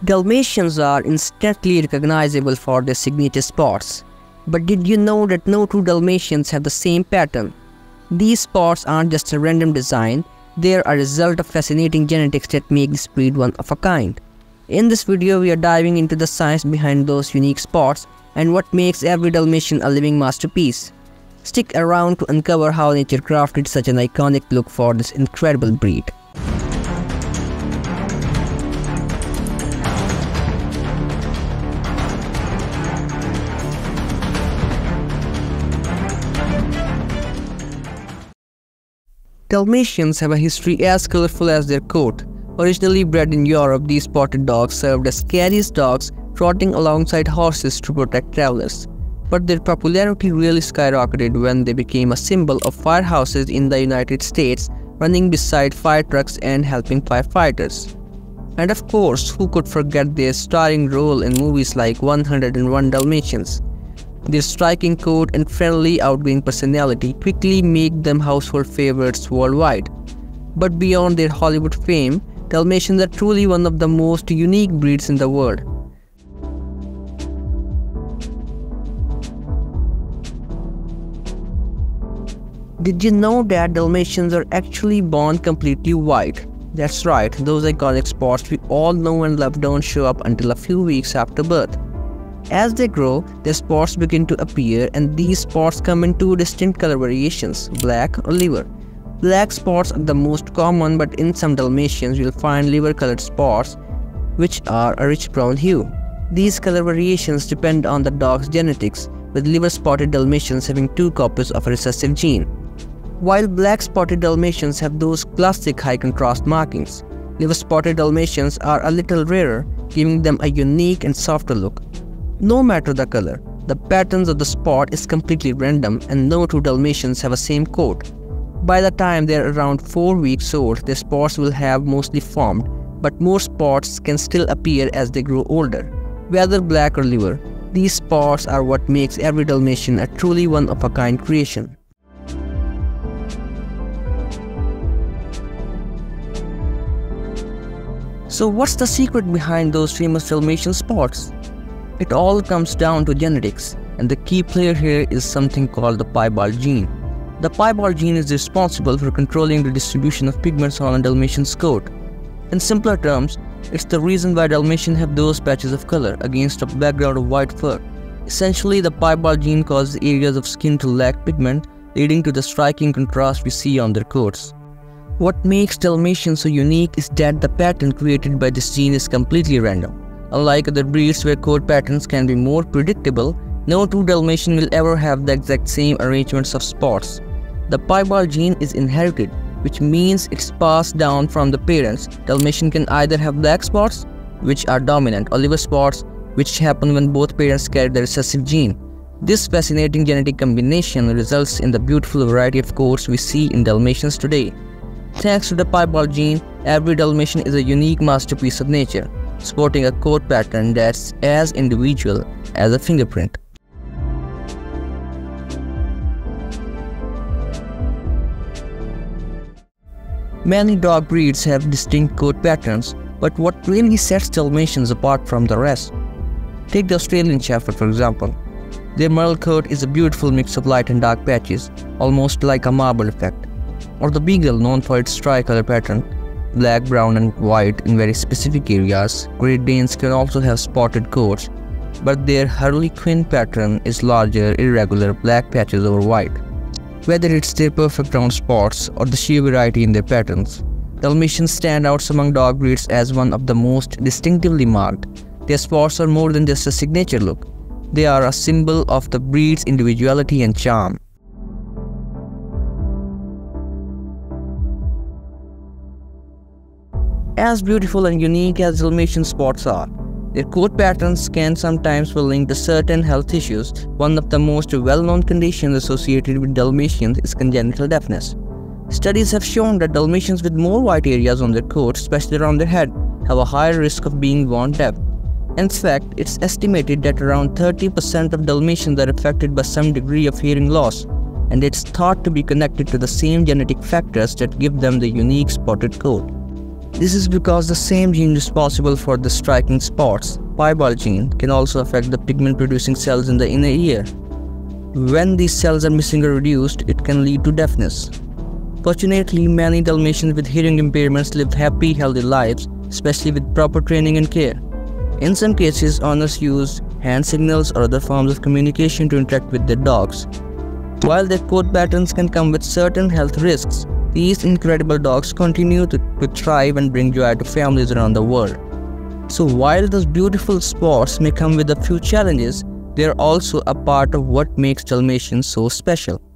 Dalmatians are instantly recognizable for their signature spots. But did you know that no two Dalmatians have the same pattern? These spots aren't just a random design, they are a result of fascinating genetics that make this breed one of a kind. In this video, we are diving into the science behind those unique spots and what makes every Dalmatian a living masterpiece. Stick around to uncover how nature crafted such an iconic look for this incredible breed. Dalmatians have a history as colorful as their coat. Originally bred in Europe, these spotted dogs served as carrier dogs, trotting alongside horses to protect travelers. But their popularity really skyrocketed when they became a symbol of firehouses in the United States, running beside fire trucks and helping firefighters. And of course, who could forget their starring role in movies like 101 Dalmatians? Their striking coat and friendly, outgoing personality quickly make them household favorites worldwide. But beyond their Hollywood fame, Dalmatians are truly one of the most unique breeds in the world. Did you know that Dalmatians are actually born completely white? That's right, those iconic spots we all know and love don't show up until a few weeks after birth. As they grow, their spots begin to appear, and these spots come in two distinct color variations, black or liver. Black spots are the most common, but in some Dalmatians you'll find liver-colored spots, which are a rich brown hue. These color variations depend on the dog's genetics, with liver-spotted Dalmatians having two copies of a recessive gene, while black-spotted Dalmatians have those classic high-contrast markings. Liver-spotted Dalmatians are a little rarer, giving them a unique and softer look. No matter the color, the patterns of the spot is completely random, and no two Dalmatians have a same coat. By the time they are around 4 weeks old, their spots will have mostly formed, but more spots can still appear as they grow older. Whether black or liver, these spots are what makes every Dalmatian a truly one-of-a-kind creation. So what's the secret behind those famous Dalmatian spots? It all comes down to genetics, and the key player here is something called the piebald gene. The piebald gene is responsible for controlling the distribution of pigments on a Dalmatian's coat. In simpler terms, it's the reason why Dalmatians have those patches of color against a background of white fur. Essentially, the piebald gene causes areas of skin to lack pigment, leading to the striking contrast we see on their coats. What makes Dalmatians so unique is that the pattern created by this gene is completely random. Unlike other breeds where coat patterns can be more predictable, no two Dalmatian will ever have the exact same arrangements of spots. The piebald gene is inherited, which means it's passed down from the parents. Dalmatian can either have black spots, which are dominant, or liver spots, which happen when both parents carry the recessive gene. This fascinating genetic combination results in the beautiful variety of coats we see in Dalmatians today. Thanks to the piebald gene, every Dalmatian is a unique masterpiece of nature, sporting a coat pattern that's as individual as a fingerprint. Many dog breeds have distinct coat patterns, but what really sets Dalmatians apart from the rest? Take the Australian Shepherd for example. Their merle coat is a beautiful mix of light and dark patches, almost like a marble effect. Or the Beagle, known for its tricolor pattern, black, brown and white in very specific areas. Great Danes can also have spotted coats, but their Harlequin pattern is larger, irregular black patches over white. Whether it's their perfect round spots or the sheer variety in their patterns, Dalmatians stand out among dog breeds as one of the most distinctively marked. Their spots are more than just a signature look. They are a symbol of the breed's individuality and charm. As beautiful and unique as Dalmatian spots are, their coat patterns can sometimes be linked to certain health issues. One of the most well-known conditions associated with Dalmatians is congenital deafness. Studies have shown that Dalmatians with more white areas on their coat, especially around their head, have a higher risk of being born deaf. In fact, it's estimated that around 30% of Dalmatians are affected by some degree of hearing loss, and it's thought to be connected to the same genetic factors that give them the unique spotted coat. This is because the same gene responsible for the striking spots, piebald gene, can also affect the pigment-producing cells in the inner ear. When these cells are missing or reduced, it can lead to deafness. Fortunately, many Dalmatians with hearing impairments live happy, healthy lives, especially with proper training and care. In some cases, owners use hand signals or other forms of communication to interact with their dogs. While their coat patterns can come with certain health risks, these incredible dogs continue to thrive and bring joy to families around the world. So while those beautiful spots may come with a few challenges, they are also a part of what makes Dalmatians so special.